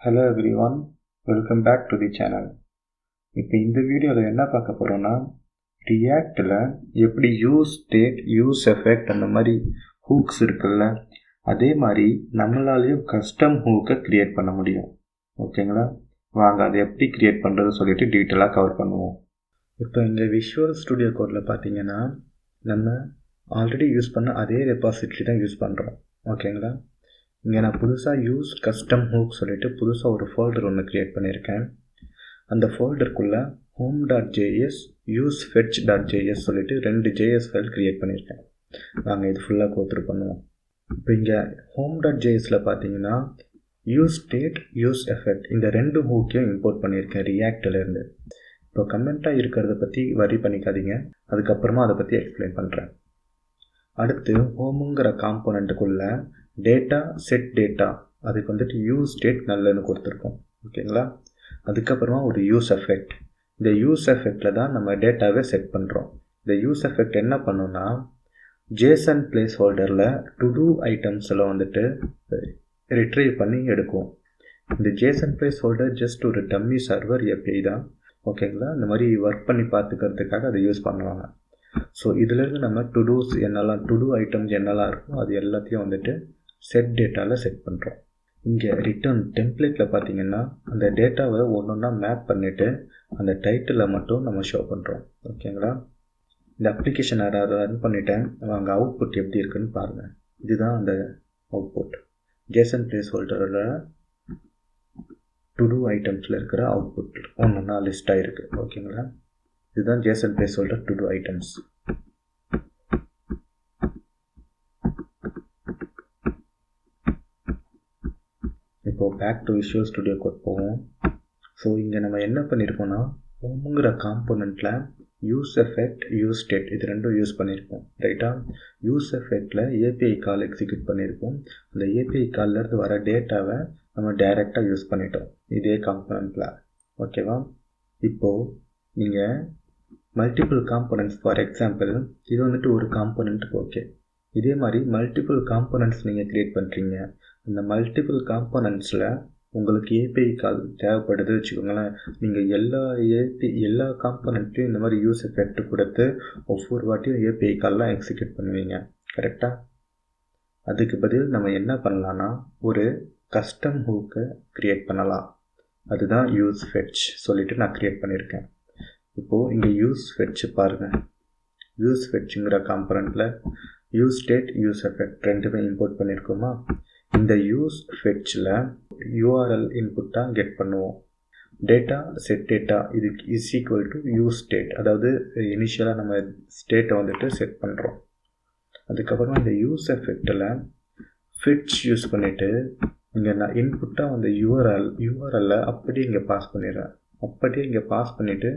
Hello everyone, welcome back to the channel. இப்போ இந்த வீடியோவில் என்ன பார்க்க போகிறோன்னா ரியாக்டில் எப்படி யூஸ் ஸ்டேட் யூஸ் எஃபெக்ட் அந்த மாதிரி ஹூக்ஸ் இருக்குல்ல அதே மாதிரி நம்மளாலேயும் கஸ்டம் ஹூக்கை க்ரியேட் பண்ண முடியும். ஓகேங்களா, வாங்க அதை எப்படி க்ரியேட் பண்ணுறது சொல்லிட்டு டீட்டெயிலாக கவர் பண்ணுவோம். இப்போ இங்கே விஷுவல் ஸ்டுடியோ கோடில் பார்த்தீங்கன்னா நம்ம ஆல்ரெடி யூஸ் பண்ண அதே ரெபாசிட்டரி தான் யூஸ் பண்ணுறோம். ஓகேங்களா, இங்கே நான் புதுசாக யூஸ் கஸ்டம் ஹூக் சொல்லிட்டு புதுசாக ஒரு ஃபோல்டர் ஒன்று க்ரியேட் பண்ணியிருக்கேன். அந்த ஃபோல்டருக்குள்ளே home.js usefetch.js சொல்லிட்டு 2 JS ஃபைல் க்ரியேட் பண்ணியிருக்கேன். நாங்கள் இது ஃபுல்லாக கோத்ரூ பண்ணுவோம். இப்போ இங்கே home.jsல பார்த்தீங்கன்னா யூஸ் ஸ்டேட் யூஸ் எஃபெக்ட் இந்த 2 ஹூக்கையும் இம்போர்ட் பண்ணியிருக்கேன் ரியாக்டிலேருந்து. இப்போ கமெண்ட்டாக இருக்கிறத பற்றி வரி பண்ணிக்காதீங்க, அதுக்கப்புறமா அதை பற்றி எக்ஸ்பிளைன் பண்ணுறேன். அடுத்து ஹோமுங்கிற காம்போனண்ட்டுக்குள்ளே டேட்டா செட் டேட்டா அதுக்கு வந்துட்டு யூஸ் ஸ்டேட் நல்லன்னு கொடுத்துருக்கோம். ஓகேங்களா, அதுக்கப்புறமா ஒரு யூஸ் எஃபெக்ட். இந்த யூஸ் எஃபெக்டில் தான் நம்ம டேட்டாவே செட் பண்ணுறோம். இந்த யூஸ் எஃபெக்ட் என்ன பண்ணுன்னா ஜேசன் பிளேஸ் ஹோல்டரில் டு டூ ஐட்டம்ஸில் வந்துட்டு ரிட்ரைவ் பண்ணி எடுக்கும். இந்த ஜேசன் பிளேஸ் ஹோல்டர் ஜஸ்ட் ஒரு டம்மி சர்வர் API தான். ஓகேங்களா, இந்த மாதிரி ஒர்க் பண்ணி பார்த்துக்கிறதுக்காக அதை யூஸ் பண்ணுவாங்க. ஸோ இதிலேருந்து நம்ம டு டூஸ் என்னெல்லாம் டு டூ ஐட்டம்ஸ் என்னெல்லாம் இருக்கோ அது எல்லாத்தையும் வந்துட்டு செட் டேட்டாவில் செட் பண்ணுறோம். இங்கே ரிட்டர்ன் டெம்ப்ளேட்டில் பார்த்தீங்கன்னா அந்த டேட்டாவை ஒன்றா மேப் பண்ணிவிட்டு அந்த டைட்டிலை மட்டும் நம்ம ஷோ பண்ணுறோம். ஓகேங்களா, இந்த அப்ளிகேஷன் ரன் பண்ணிட்டேன். வாங்க அவுட்புட் எப்படி இருக்குன்னு பாருங்கள். இதுதான் அந்த அவுட்புட். ஜேசன் பிளேஸ் ஹோல்டரில் டு டூ ஐட்டம்ஸில் இருக்கிற அவுட்புட் ஒன்றா லிஸ்ட் ஆகிருக்கு. ஓகேங்களா, இதுதான் JSON placeholder to do items. இப்போது back to visual studio code போவோம். ஸோ இங்கே நம்ம என்ன பண்ணியிருக்கோம்னா ஹோமுங்கிற காம்போனண்ட்டில் யூஸ் எஃபெக்ட் யூஸ் ஸ்டேட் இது ரெண்டும் யூஸ் பண்ணியிருக்கோம். ரைட்டா, யூஸ் எஃபெக்டில் API கால் எக்ஸிக்யூட் பண்ணியிருக்கோம். அந்த API கால்லேருந்து வர டேட்டாவை நம்ம டைரெக்டாக யூஸ் பண்ணிட்டோம் இதே காம்போனண்ட்டில். ஓகேவா, இப்போது நீங்கள் மல்டிபிள் காம்போனன்ட்ஸ் ஃபார் எக்ஸாம்பிள் இது வந்துட்டு ஒரு காம்போனண்ட்டுக்கு ஓகே. இதே மாதிரி மல்டிபிள் காம்போனன்ட்ஸ் நீங்கள் க்ரியேட் பண்ணுறீங்க. அந்த மல்டிபிள் காம்போனன்ட்ஸில் உங்களுக்கு API கால் தேவைப்படுது வச்சுக்கோங்களேன். நீங்கள் எல்லா காம்போனண்ட்லையும் இந்த மாதிரி யூஸ் எஃபெக்ட் கொடுத்து ஒவ்வொரு வாட்டியும் API கால்லாம் எக்ஸிக்யூட் பண்ணுவீங்க. கரெக்டாக, அதுக்கு பதில் நம்ம என்ன பண்ணலான்னா ஒரு கஸ்டம் ஹூக்கை க்ரியேட் பண்ணலாம். அதுதான் யூஸ் ஃபெட்ச் சொல்லிவிட்டு நான் க்ரியேட் பண்ணியிருக்கேன். இப்போது இங்கே யூஸ் ஃபெட்ச் பாருங்கள். யூஸ் ஃபெட்சுங்கிற காம்போனண்ட்டில் யூஸ் ஸ்டேட் யூஸ் எஃபெக்ட் ரெண்டுமே இம்போர்ட் பண்ணியிருக்கோமா. இந்த யூஸ் ஃபெட்சில் URL இன்புட்டாக கெட் பண்ணுவோம். டேட்டா செட் டேட்டா இதுக்கு is equal to use state, அதாவது இனிஷியலாக நம்ம ஸ்டேட்டை வந்துட்டு செட் பண்ணுறோம். அதுக்கப்புறமா இந்த யூஸ் எஃபெக்டில் ஃபெட்ச் யூஸ் பண்ணிவிட்டு இங்கே நான் இன்புட்டாக அந்த யூஆர்எல்லை அப்படியே இங்கே பாஸ் பண்ணிடுறேன். அப்படியே இங்கே பாஸ் பண்ணிவிட்டு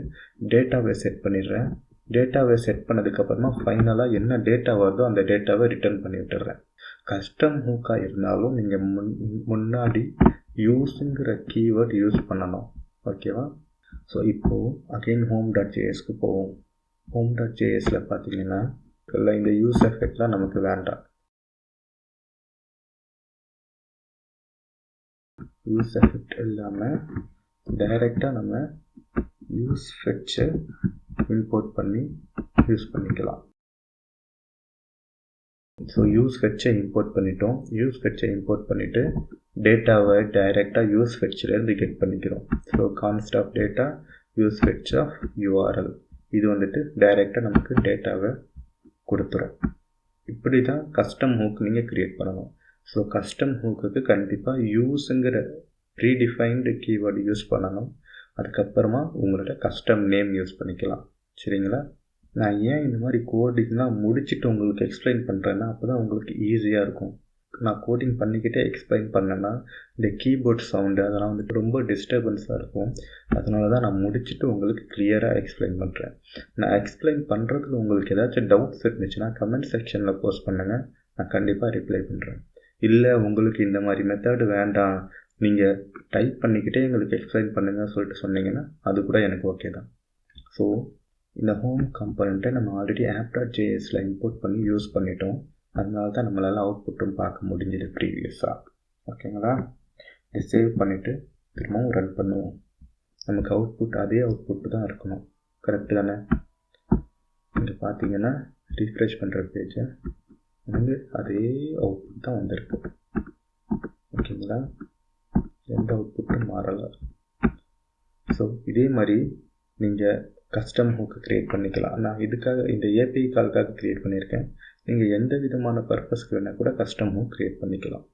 டேட்டாவை செட் பண்ணிடுறேன். டேட்டாவை செட் பண்ணதுக்கப்புறமா ஃபைனலாக என்ன டேட்டா வருதோ அந்த டேட்டாவை ரிட்டர்ன் பண்ணி விட்டுறேன். கஸ்டம் ஹூக்காக இருந்தாலும் நீங்கள் முன்னாடி யூஸுங்கிற கீவேர்ட் யூஸ் பண்ணணும். ஓகேவா, ஸோ இப்போது அகெயின் home.jsக்கு போவோம். home.jsல பார்த்தீங்கன்னா இந்த யூஸ் எஃபெக்ட்லாம் நமக்கு வேண்டாம். யூஸ் எஃபெக்ட் இல்லாமல் டைரெக்டாக நம்ம யூஸ் ஃபெட்சை இம்போர்ட் பண்ணி யூஸ் பண்ணிக்கலாம். ஸோ யூஸ் ஃபெட்சை இம்போர்ட் பண்ணிட்டோம். யூஸ் ஃபெட்சை இம்போர்ட் பண்ணிவிட்டு டேட்டாவை டைரெக்டாக யூஸ் ஃபெட்சிலேருந்து கெட் பண்ணிக்கிறோம். So const of data use fetch of URL இது வந்துட்டு டைரெக்டாக நமக்கு டேட்டாவை கொடுத்துரும். இப்படி தான் கஸ்டம் ஹூக் நீங்கள் க்ரியேட் பண்ணணும். ஸோ கஸ்டம் ஹூக்குக்கு கண்டிப்பாக யூஸுங்கிற ப்ரீடிஃபைன்டு கீவேர்டு யூஸ் பண்ணணும். அதுக்கப்புறமா உங்களோட கஸ்டம் நேம் யூஸ் பண்ணிக்கலாம். சரிங்களா, நான் ஏன் இந்த மாதிரி கோடிங்லாம் முடிச்சுட்டு உங்களுக்கு எக்ஸ்பிளைன் பண்ணுறேன்னா அப்போ தான் உங்களுக்கு ஈஸியாக இருக்கும். நான் கோடிங் பண்ணிக்கிட்டே எக்ஸ்பிளைன் பண்ணேன்னா இந்த கீபோர்ட் சவுண்டு அதெல்லாம் வந்துட்டு ரொம்ப டிஸ்டர்பன்ஸாக இருக்கும். அதனால தான் நான் முடிச்சுட்டு உங்களுக்கு கிளியராக எக்ஸ்பிளைன் பண்ணுறேன். நான் எக்ஸ்பிளைன் பண்ணுறதுல உங்களுக்கு ஏதாச்சும் டவுட்ஸ் இருந்துச்சுன்னா கமெண்ட் செக்ஷனில் போஸ்ட் பண்ணுங்கள், நான் கண்டிப்பாக ரிப்ளை பண்ணுறேன். இல்லை உங்களுக்கு இந்த மாதிரி மெத்தடு வேண்டாம், நீங்கள் டைப் பண்ணிக்கிட்டே எங்களுக்கு எக்ஸ்பிளைன் பண்ணுங்கள் சொல்லிட்டு சொன்னீங்கன்னா அது கூட எனக்கு ஓகே தான். ஸோ இந்த ஹோம் காம்போனண்ட்டை நம்ம ஆல்ரெடி app.jsல இம்போர்ட் பண்ணி யூஸ் பண்ணிட்டோம். அதனால தான் நம்மளால் அவுட்புட்டும் பார்க்க முடிஞ்சது ப்ரீவியஸாக. ஓகேங்களா, இதை சேவ் பண்ணிவிட்டு திரும்பவும் ரன் பண்ணுவோம். நமக்கு அவுட்புட் அதே அவுட்புட் தான் இருக்கணும். கரெக்டு தானே? இங்கே பார்த்தீங்கன்னா ரீஃப்ரெஷ் பண்ணுற பேஜை வந்து அதே அவுட்புட் தான் வந்திருக்கு. ஓகேங்களா? எந்த அவுட்புட்டும் மாறலை. ஸோ இதே மாதிரி நீங்கள் கஸ்டம் ஹூக்கை க்ரியேட் பண்ணிக்கலாம். நான் இதுக்காக இந்த ஏபிஐ கால்க்காக க்ரியேட் பண்ணியிருக்கேன். நீங்கள் எந்த விதமான பர்பஸ்க்கு வேணால் கூட கஸ்டம் ஹூக் க்ரியேட் பண்ணிக்கலாம்.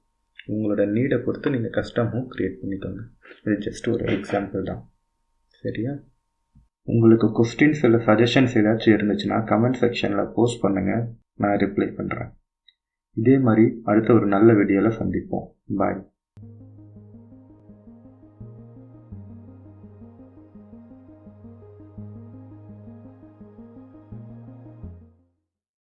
உங்களோட நீடை பொறுத்து நீங்கள் கஸ்டம் ஹூக் க்ரியேட் பண்ணிக்கோங்க. இது ஜஸ்ட் ஒரு எக்ஸாம்பிள் தான். சரியா? உங்களுக்கு கொஸ்டின்ஸ் இல்லை சஜஷன்ஸ் ஏதாச்சும் இருந்துச்சுன்னா கமெண்ட் செக்ஷனில் போஸ்ட் பண்ணுங்கள். நான் ரிப்ளை பண்ணுறேன். இதே மாதிரி அடுத்த ஒரு நல்ல வீடியோவில் சந்திப்போம். பாய்.